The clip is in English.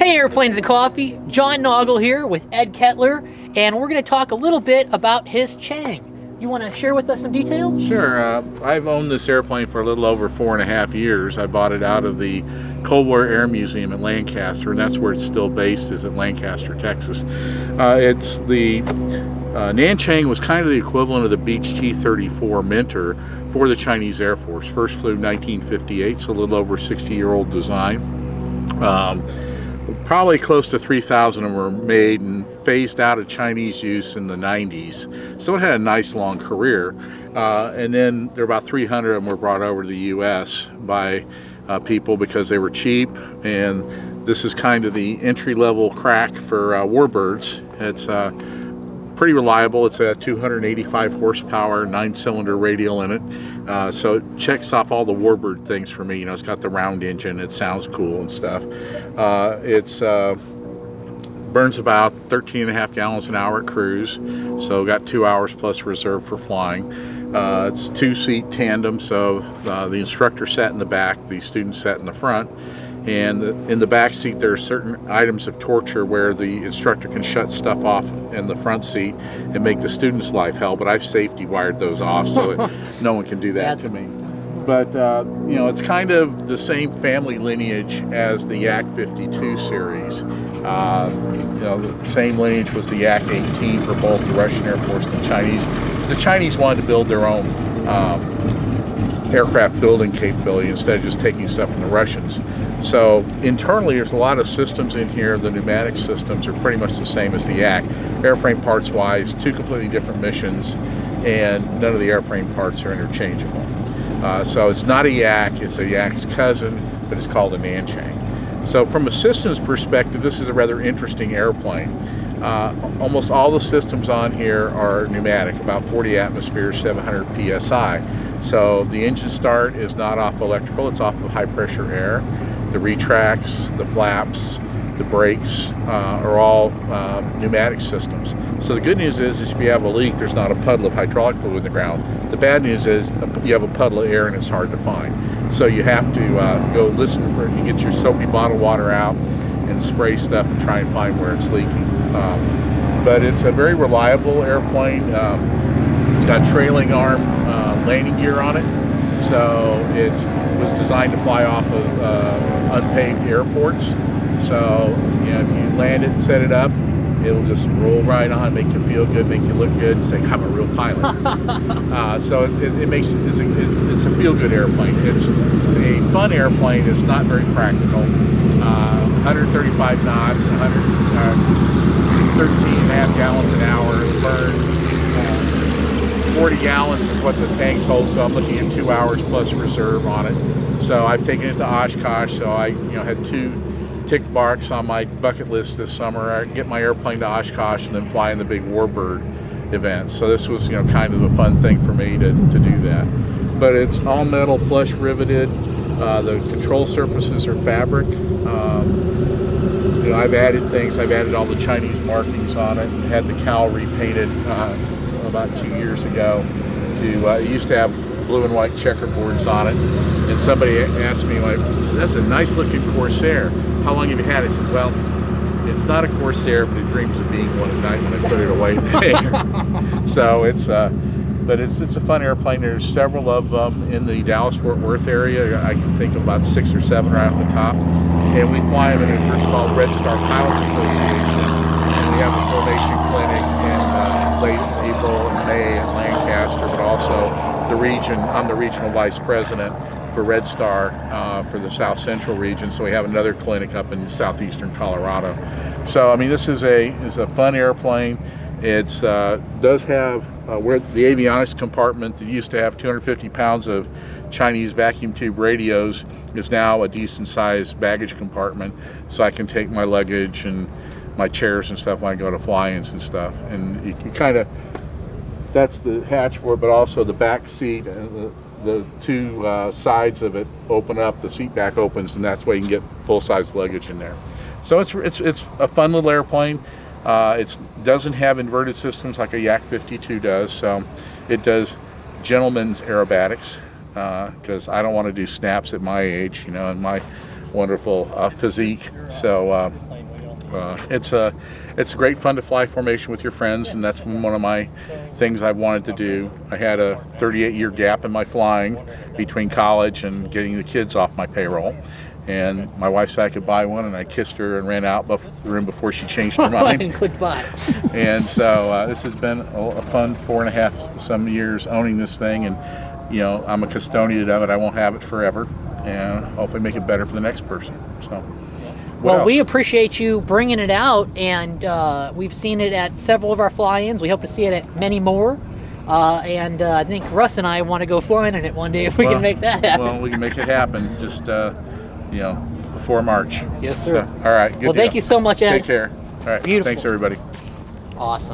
Hey Airplanes and Coffee, John Naugle here with Ed Kettler, and we're going to talk a little bit about his Chang. You want to share with us some details? Sure. I've owned this airplane for a little over 4.5 years. I bought it out of the Cold War Air Museum in Lancaster, and that's where it's still based, is at Lancaster, Texas. It's the Nanchang was kind of the equivalent of the Beech T-34 Mentor for the Chinese Air Force. First flew 1958, so a little over 60-year-old design. Probably close to 3,000 of them were made and phased out of Chinese use in the 90s. So it had a nice long career. And then there were about 300 of them were brought over to the US by people because they were cheap. And this is kind of the entry-level crack for Warbirds. It's pretty reliable. It's a 285 horsepower, 9-cylinder radial in it. So it checks off all the Warbird things for me. You know, it's got the round engine, it sounds cool and stuff. It's burns about 13.5 gallons an hour at cruise, so got 2 hours plus reserve for flying. It's 2-seat tandem, so the instructor sat in the back, the student sat in the front. And in the back seat there are certain items of torture where the instructor can shut stuff off in the front seat and make the student's life hell, but I've safety wired those off so no one can do that to me. But you know, it's kind of the same family lineage as the Yak 52 series. You know, the same lineage was the Yak 18 for both the Russian Air Force and the Chinese. The Chinese wanted to build their own aircraft building capability instead of just taking stuff from the Russians. So internally there's a lot of systems in here. The pneumatic systems are pretty much the same as the Yak. Airframe parts wise, two completely different missions, and none of the airframe parts are interchangeable. So it's not a Yak, it's a Yak's cousin, but it's called a Nanchang. So from a systems perspective, this is a rather interesting airplane. Almost all the systems on here are pneumatic, about 40 atmospheres, 700 psi. So the engine start is not off electrical, it's off of high pressure air. The retracts, the flaps, the brakes are all pneumatic systems. So the good news is if you have a leak, there's not a puddle of hydraulic fluid in the ground. The bad news is you have a puddle of air and it's hard to find. So you have to go listen for it. You get your soapy bottled water out and spray stuff and try and find where it's leaking. But it's a very reliable airplane. It's got trailing arm landing gear on it. So it was designed to fly off of unpaved airports. So you know, if you land it and set it up, it'll just roll right on, make you feel good, make you look good, and say, I'm a real pilot. So it's a feel-good airplane. It's a fun airplane. It's not very practical. 135 knots, 13.5 gallons an hour. It burns 40 gallons is what the tanks hold, so I'm looking at 2 hours plus reserve on it. So I've taken it to Oshkosh, so I had 2 tick marks on my bucket list this summer. I get my airplane to Oshkosh and then fly in the big Warbird event. So this was kind of a fun thing for me to do that. But it's all metal, flush riveted. The control surfaces are fabric. I've added things. I've added all the Chinese markings on it. Had the cowl repainted about 2 years ago. It used to have blue and white checkerboards on it, and somebody asked me, like, that's a nice looking Corsair. How long have you had it? I said, well, it's not a Corsair, but it dreams of being one at night when I put it away there. So but it's a fun airplane. There's several of them in the Dallas-Fort Worth area. I can think of about 6 or 7 right off the top. And we fly them in a group called Red Star Pilots Association. And we have a formation clinic in late April and May in Lancaster, but also the region. I'm the regional vice president for Red Star for the South Central region. So we have another clinic up in southeastern Colorado. So I mean, this is a fun airplane. It's does have where the avionics compartment that used to have 250 pounds of Chinese vacuum tube radios is now a decent sized baggage compartment, so I can take my luggage and my chairs and stuff when I go to fly-ins and stuff. And you kind of, that's the hatch for it, but also the back seat and the 2 sides of it open up. The seat back opens, and that's why you can get full-size luggage in there. So it's a fun little airplane. It doesn't have inverted systems like a Yak 52 does, so it does gentleman's aerobatics because I don't want to do snaps at my age, and my wonderful physique. So it's a great fun to fly formation with your friends, and that's one of my things I've wanted to do. I had a 38-year gap in my flying between college and getting the kids off my payroll. And my wife said I could buy one, and I kissed her and ran out the room before she changed her mind. And clicked buy. And so this has been a fun 4.5 some years owning this thing, and I'm a custodian of it. I won't have it forever, and hopefully make it better for the next person. So. Well, we appreciate you bringing it out, and we've seen it at several of our fly-ins. We hope to see it at many more. And I think Russ and I want to go flying in it one day if we can make that happen. Well, we can make it happen. Just before March. Yes, sir. So, all right. Good well, deal. Thank you so much, Ed. Take care. All right. Beautiful. Thanks, everybody. Awesome.